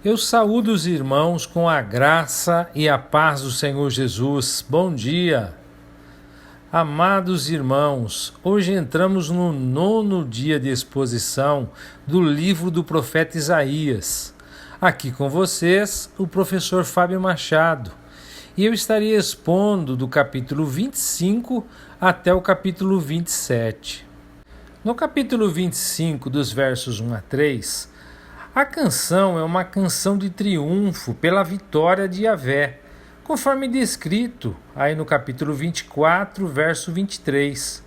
Eu saúdo os irmãos com a graça e a paz do Senhor Jesus. Bom dia! Amados irmãos, hoje entramos no 9º dia de exposição do livro do profeta Isaías. Aqui com vocês, o professor Fábio Machado. E eu estarei expondo do capítulo 25 até o capítulo 27. No capítulo 25, dos versos 1 a 3, a canção é uma canção de triunfo pela vitória de Yahvé, conforme descrito aí no capítulo 24, verso 23,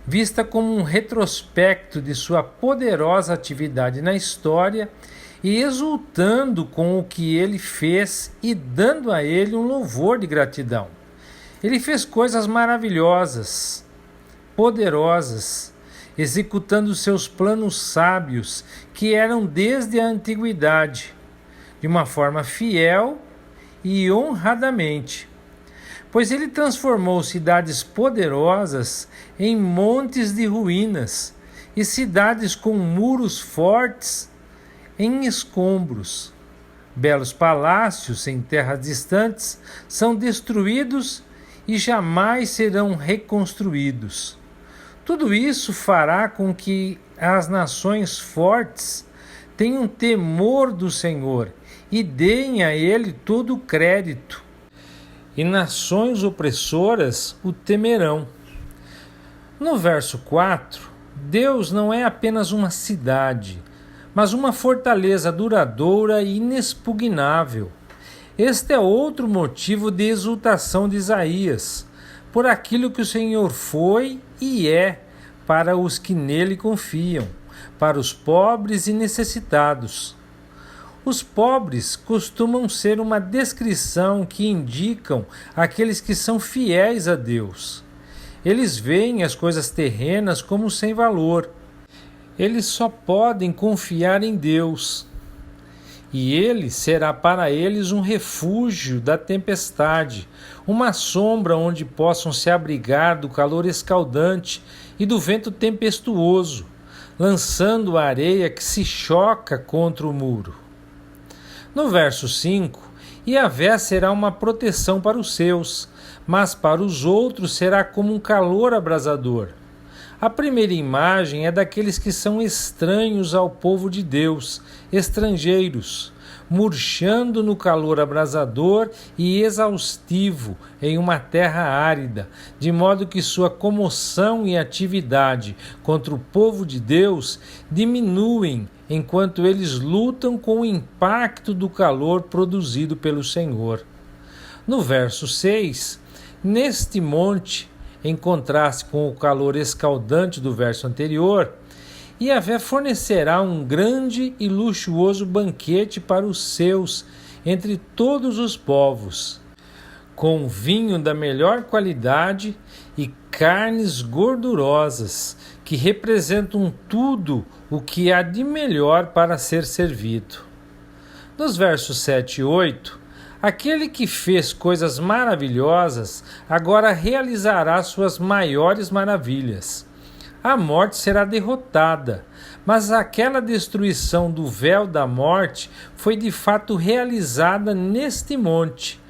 vista como um retrospecto de sua poderosa atividade na história e exultando com o que ele fez e dando a ele um louvor de gratidão. Ele fez coisas maravilhosas, poderosas, executando seus planos sábios, que eram desde a antiguidade, de uma forma fiel e honradamente. Pois ele transformou cidades poderosas em montes de ruínas, e cidades com muros fortes em escombros. Belos palácios em terras distantes são destruídos e jamais serão reconstruídos. Tudo isso fará com que as nações fortes tenham temor do Senhor e deem a Ele todo o crédito. E nações opressoras o temerão. No verso 4, Deus não é apenas uma cidade, mas uma fortaleza duradoura e inexpugnável. Este é outro motivo de exultação de Isaías, por aquilo que o Senhor foi e é para os que nele confiam, para os pobres e necessitados. Os pobres costumam ser uma descrição que indicam aqueles que são fiéis a Deus. Eles veem as coisas terrenas como sem valor. Eles só podem confiar em Deus. E Ele será para eles um refúgio da tempestade, uma sombra onde possam se abrigar do calor escaldante e do vento tempestuoso, lançando a areia que se choca contra o muro. No verso 5, Yahvé será uma proteção para os seus, mas para os outros será como um calor abrasador. A primeira imagem é daqueles que são estranhos ao povo de Deus, estrangeiros, murchando no calor abrasador e exaustivo em uma terra árida, de modo que sua comoção e atividade contra o povo de Deus diminuem enquanto eles lutam com o impacto do calor produzido pelo Senhor. No verso 6, neste monte, em contraste com o calor escaldante do verso anterior, Yahvé fornecerá um grande e luxuoso banquete para os seus entre todos os povos, com vinho da melhor qualidade e carnes gordurosas, que representam tudo o que há de melhor para ser servido. Nos versos 7 e 8, aquele que fez coisas maravilhosas agora realizará suas maiores maravilhas. A morte será derrotada, mas aquela destruição do véu da morte foi de fato realizada neste monte,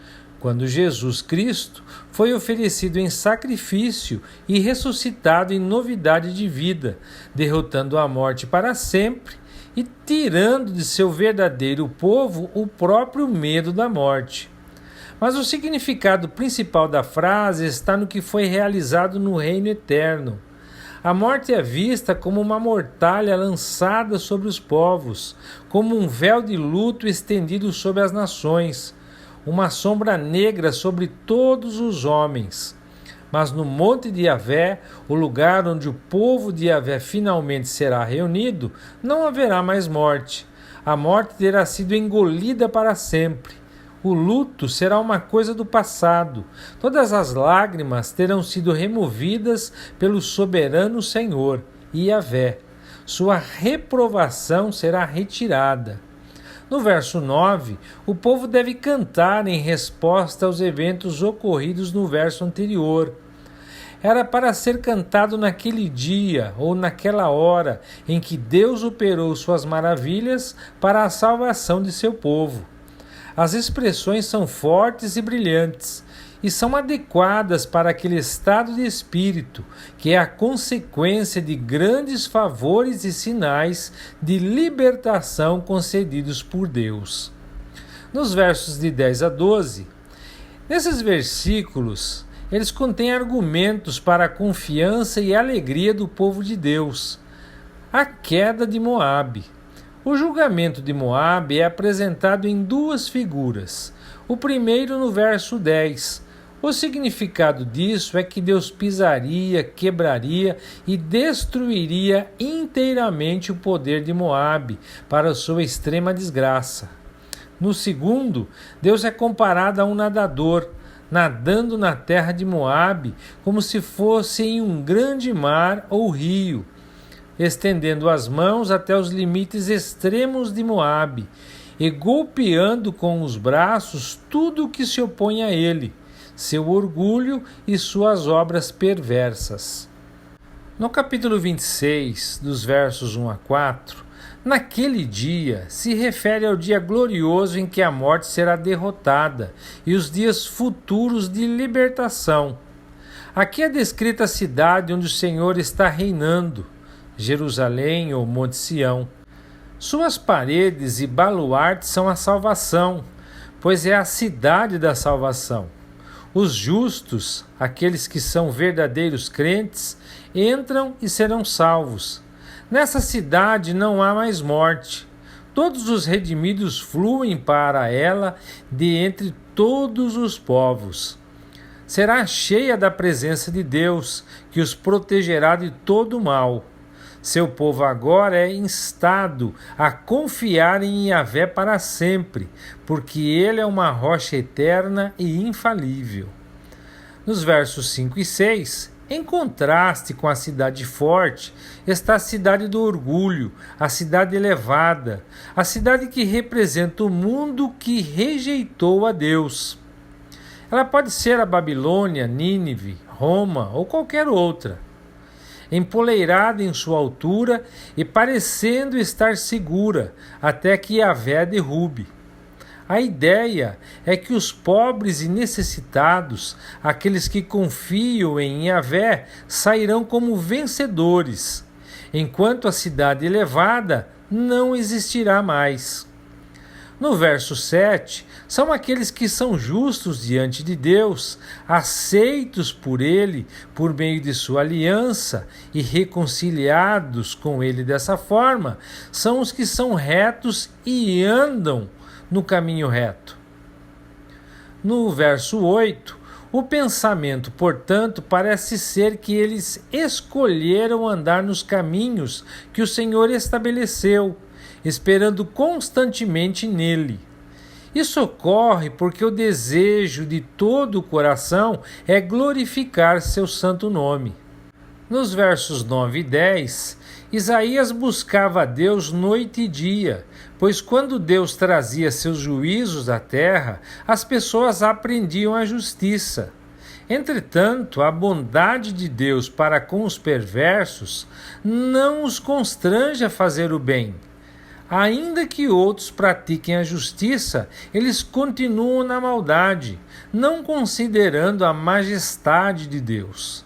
quando Jesus Cristo foi oferecido em sacrifício e ressuscitado em novidade de vida, derrotando a morte para sempre e tirando de seu verdadeiro povo o próprio medo da morte. Mas o significado principal da frase está no que foi realizado no reino eterno. A morte é vista como uma mortalha lançada sobre os povos, como um véu de luto estendido sobre as nações, uma sombra negra sobre todos os homens. Mas no monte de Yahvé, o lugar onde o povo de Yahvé finalmente será reunido, não haverá mais morte. A morte terá sido engolida para sempre. O luto será uma coisa do passado. Todas as lágrimas terão sido removidas pelo soberano Senhor, Yahvé. Sua reprovação será retirada. No verso 9, o povo deve cantar em resposta aos eventos ocorridos no verso anterior. era para ser cantado naquele dia ou naquela hora em que Deus operou suas maravilhas para a salvação de seu povo. As expressões são fortes e brilhantes e são adequadas para aquele estado de espírito que é a consequência de grandes favores e sinais de libertação concedidos por Deus. Nos versos de 10 a 12, nesses versículos, eles contêm argumentos para a confiança e alegria do povo de Deus. A queda de Moabe. O julgamento de Moabe é apresentado em duas figuras. O primeiro no verso 10. O significado disso é que Deus pisaria, quebraria e destruiria inteiramente o poder de Moabe para sua extrema desgraça. No segundo, Deus é comparado a um nadador, nadando na terra de Moabe como se fosse em um grande mar ou rio, estendendo as mãos até os limites extremos de Moabe e golpeando com os braços tudo o que se opõe a ele, seu orgulho e suas obras perversas. No capítulo 26, dos versos 1 a 4, naquele dia se refere ao dia glorioso em que a morte será derrotada e os dias futuros de libertação. Aqui é descrita a cidade onde o Senhor está reinando, Jerusalém ou Monte Sião. Suas paredes e baluartes são a salvação, pois é a cidade da salvação. Os justos, aqueles que são verdadeiros crentes, entram e serão salvos. Nessa cidade não há mais morte. Todos os redimidos fluem para ela de entre todos os povos. Será cheia da presença de Deus, que os protegerá de todo o mal. Seu povo agora é instado a confiar em Yahvé para sempre, porque ele é uma rocha eterna e infalível. Nos versos 5 e 6, em contraste com a cidade forte, está a cidade do orgulho, a cidade elevada, a cidade que representa o mundo que rejeitou a Deus. Ela pode ser a Babilônia, Nínive, Roma ou qualquer outra. Empoleirada em sua altura e parecendo estar segura, até que Yahvé a derrube. A ideia é que os pobres e necessitados, aqueles que confiam em Yahvé, sairão como vencedores, enquanto a cidade elevada não existirá mais. No verso 7, são aqueles que são justos diante de Deus, aceitos por Ele por meio de sua aliança e reconciliados com Ele dessa forma, são os que são retos e andam no caminho reto. No verso 8, o pensamento, portanto, parece ser que eles escolheram andar nos caminhos que o Senhor estabeleceu, esperando constantemente nele. Isso ocorre porque o desejo de todo o coração é glorificar seu santo nome. Nos versos 9 e 10, Isaías buscava a Deus noite e dia, pois quando Deus trazia seus juízos à terra, as pessoas aprendiam a justiça. Entretanto, a bondade de Deus para com os perversos não os constrange a fazer o bem. Ainda que outros pratiquem a justiça, eles continuam na maldade, não considerando a majestade de Deus.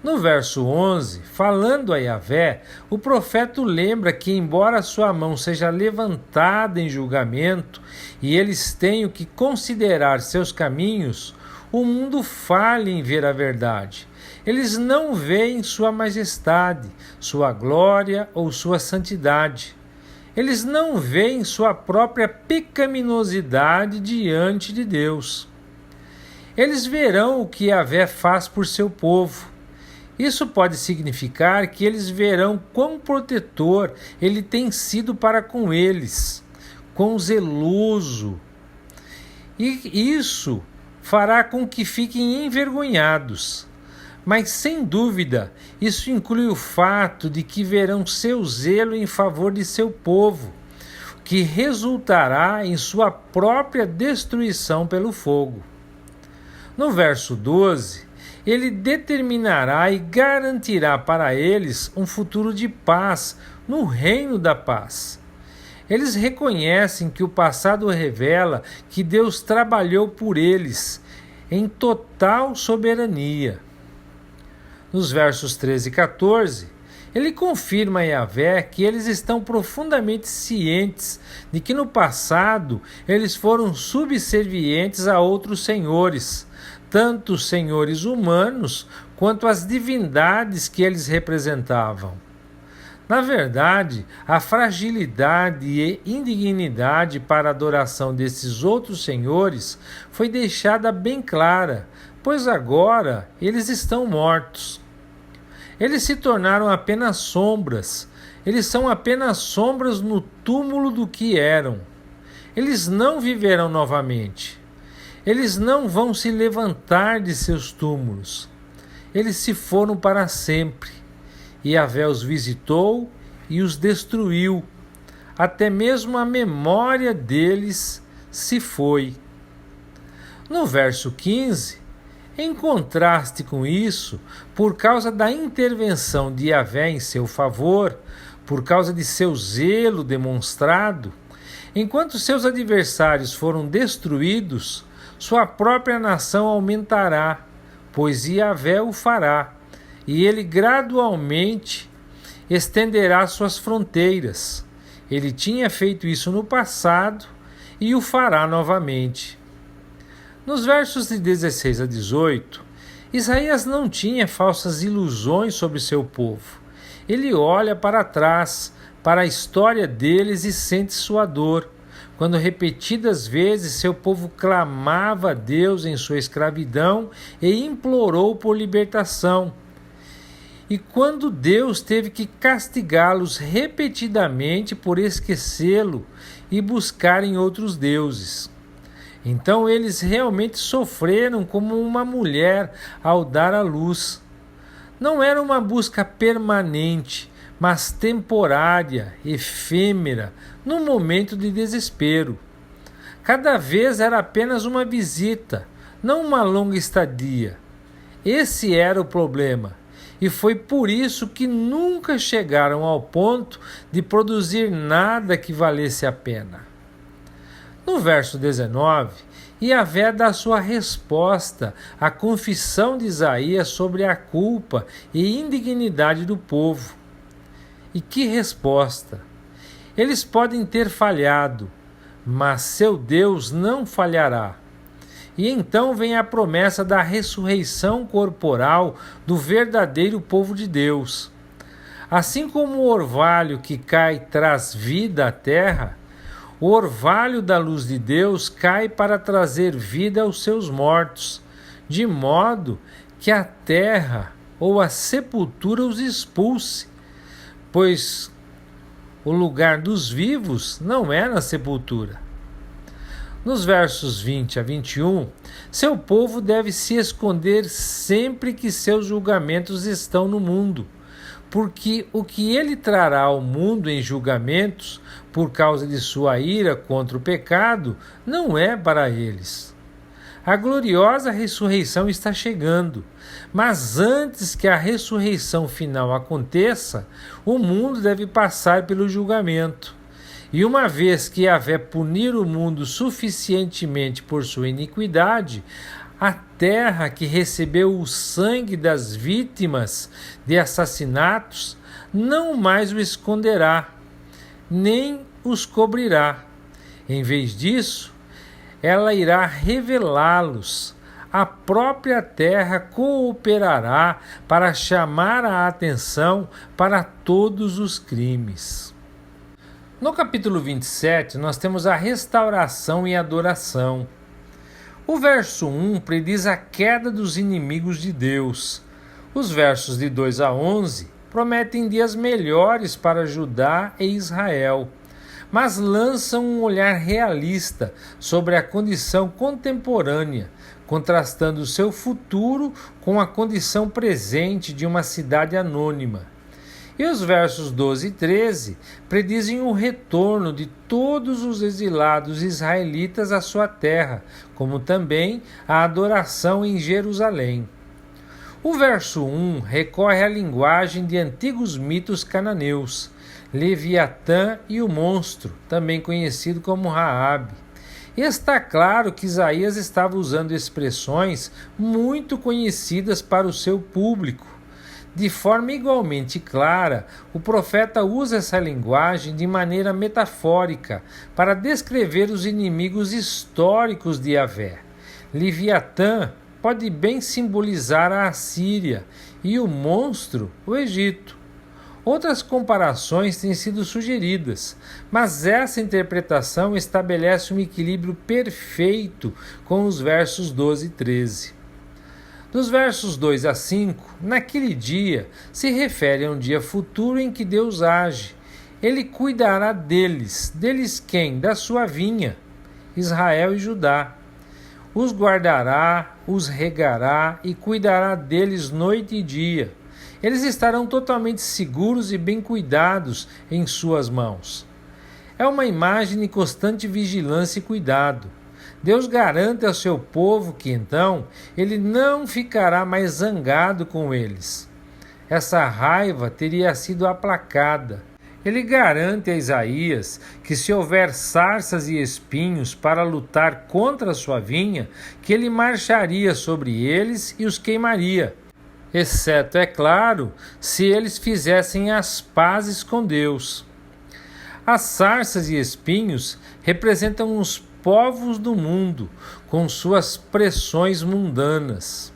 No verso 11, falando a Yahvé, o profeta lembra que, embora sua mão seja levantada em julgamento e eles tenham que considerar seus caminhos, o mundo falha em ver a verdade. Eles não veem sua majestade, sua glória ou sua santidade. Eles não veem sua própria pecaminosidade diante de Deus. Eles verão o que Yahvé faz por seu povo. Isso pode significar que eles verão quão protetor ele tem sido para com eles, quão zeloso. E isso fará com que fiquem envergonhados. Mas, sem dúvida, isso inclui o fato de que verão seu zelo em favor de seu povo, que resultará em sua própria destruição pelo fogo. No verso 12, ele determinará e garantirá para eles um futuro de paz no reino da paz. Eles reconhecem que o passado revela que Deus trabalhou por eles em total soberania. Nos versos 13 e 14, ele confirma a Yahvé que eles estão profundamente cientes de que no passado eles foram subservientes a outros senhores, tanto os senhores humanos quanto as divindades que eles representavam. Na verdade, a fragilidade e indignidade para a adoração desses outros senhores foi deixada bem clara, pois agora eles estão mortos. Eles se tornaram apenas sombras. Eles são apenas sombras no túmulo do que eram. Eles não viverão novamente. Eles não vão se levantar de seus túmulos. Eles se foram para sempre. Yahvé os visitou e os destruiu. Até mesmo a memória deles se foi. No verso 15, em contraste com isso, por causa da intervenção de Yahvé em seu favor, por causa de seu zelo demonstrado, enquanto seus adversários foram destruídos, sua própria nação aumentará, pois Yahvé o fará, e ele gradualmente estenderá suas fronteiras. Ele tinha feito isso no passado e o fará novamente. Nos versos de 16 a 18, Isaías não tinha falsas ilusões sobre seu povo. Ele olha para trás, para a história deles e sente sua dor, quando repetidas vezes seu povo clamava a Deus em sua escravidão e implorou por libertação. E quando Deus teve que castigá-los repetidamente por esquecê-lo e buscarem outros deuses. Então eles realmente sofreram como uma mulher ao dar à luz. Não era uma busca permanente, mas temporária, efêmera, num momento de desespero. Cada vez era apenas uma visita, não uma longa estadia. Esse era o problema, e foi por isso que nunca chegaram ao ponto de produzir nada que valesse a pena. No verso 19, Yahvé dá sua resposta à confissão de Isaías sobre a culpa e indignidade do povo. E que resposta! Eles podem ter falhado, mas seu Deus não falhará. E então vem a promessa da ressurreição corporal do verdadeiro povo de Deus. Assim como o orvalho que cai traz vida à terra, o orvalho da luz de Deus cai para trazer vida aos seus mortos, de modo que a terra ou a sepultura os expulse, pois o lugar dos vivos não é na sepultura. Nos versos 20 a 21, seu povo deve se esconder sempre que seus julgamentos estão no mundo, porque o que ele trará ao mundo em julgamentos, por causa de sua ira contra o pecado, não é para eles. A gloriosa ressurreição está chegando, mas antes que a ressurreição final aconteça, o mundo deve passar pelo julgamento. E uma vez que Yahvé punir o mundo suficientemente por sua iniquidade, a terra que recebeu o sangue das vítimas de assassinatos não mais o esconderá, nem os cobrirá. Em vez disso, ela irá revelá-los. A própria terra cooperará para chamar a atenção para todos os crimes. No capítulo 27, nós temos a restauração e adoração. O verso 1 prediz a queda dos inimigos de Deus. Os versos de 2 a 11 prometem dias melhores para Judá e Israel, mas lançam um olhar realista sobre a condição contemporânea, contrastando seu futuro com a condição presente de uma cidade anônima. E os versos 12 e 13 predizem o retorno de todos os exilados israelitas à sua terra, como também a adoração em Jerusalém. O verso 1 recorre à linguagem de antigos mitos cananeus, Leviatã e o monstro, também conhecido como Raabe. E está claro que Isaías estava usando expressões muito conhecidas para o seu público. De forma igualmente clara, o profeta usa essa linguagem de maneira metafórica para descrever os inimigos históricos de Yahvé. Leviatã pode bem simbolizar a Assíria e o monstro, o Egito. Outras comparações têm sido sugeridas, mas essa interpretação estabelece um equilíbrio perfeito com os versos 12 e 13. Dos versos 2 a 5, naquele dia, se refere a um dia futuro em que Deus age. Ele cuidará deles. Deles quem? Da sua vinha, Israel e Judá. Os guardará, os regará e cuidará deles noite e dia. Eles estarão totalmente seguros e bem cuidados em suas mãos. É uma imagem de constante vigilância e cuidado. Deus garante ao seu povo que, então, ele não ficará mais zangado com eles. Essa raiva teria sido aplacada. Ele garante a Isaías que, se houver sarças e espinhos para lutar contra a sua vinha, que ele marcharia sobre eles e os queimaria. Exceto, é claro, se eles fizessem as pazes com Deus. As sarças e espinhos representam os povos do mundo, com suas pressões mundanas.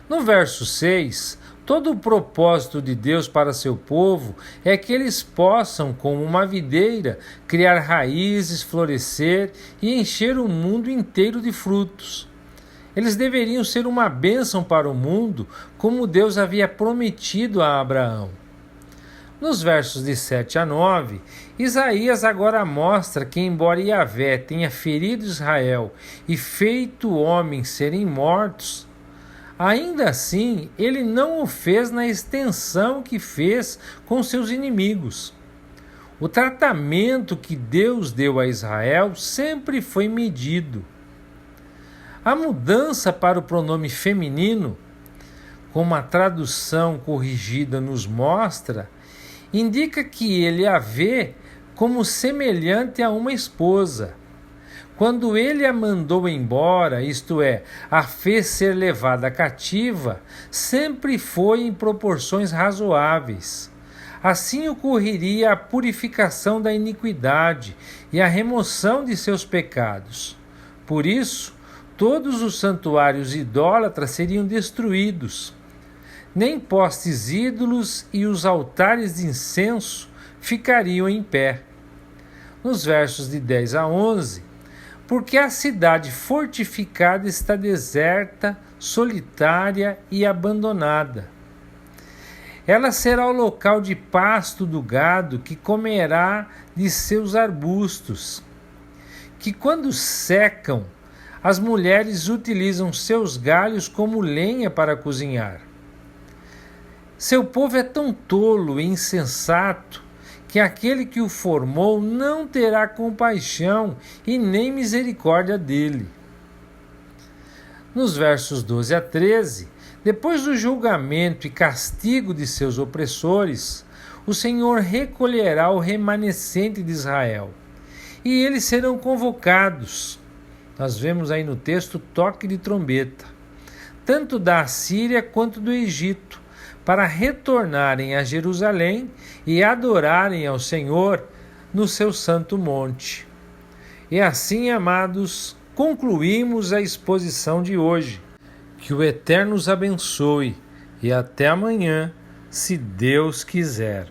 No verso 6, todo o propósito de Deus para seu povo é que eles possam, como uma videira, criar raízes, florescer e encher o mundo inteiro de frutos. Eles deveriam ser uma bênção para o mundo, como Deus havia prometido a Abraão. Nos versos de 7 a 9, Isaías agora mostra que, embora Yahvé tenha ferido Israel e feito homens serem mortos, ainda assim ele não o fez na extensão que fez com seus inimigos. O tratamento que Deus deu a Israel sempre foi medido. A mudança para o pronome feminino, como a tradução corrigida nos mostra, indica que ele a vê como semelhante a uma esposa. Quando ele a mandou embora, isto é, a fez ser levada cativa, sempre foi em proporções razoáveis. Assim ocorreria a purificação da iniquidade e a remoção de seus pecados. Por isso, todos os santuários idólatras seriam destruídos. Nem postes ídolos e os altares de incenso ficariam em pé. Nos versos de 10 a 11, porque a cidade fortificada está deserta, solitária e abandonada. Ela será o local de pasto do gado que comerá de seus arbustos, que quando secam, as mulheres utilizam seus galhos como lenha para cozinhar. Seu povo é tão tolo e insensato que aquele que o formou não terá compaixão e nem misericórdia dele. Nos versos 12 a 13, depois do julgamento e castigo de seus opressores, o Senhor recolherá o remanescente de Israel, e eles serão convocados. Nós vemos aí no texto toque de trombeta, tanto da Assíria quanto do Egito, para retornarem a Jerusalém e adorarem ao Senhor no seu santo monte. E assim, amados, concluímos a exposição de hoje. Que o Eterno os abençoe e até amanhã, se Deus quiser.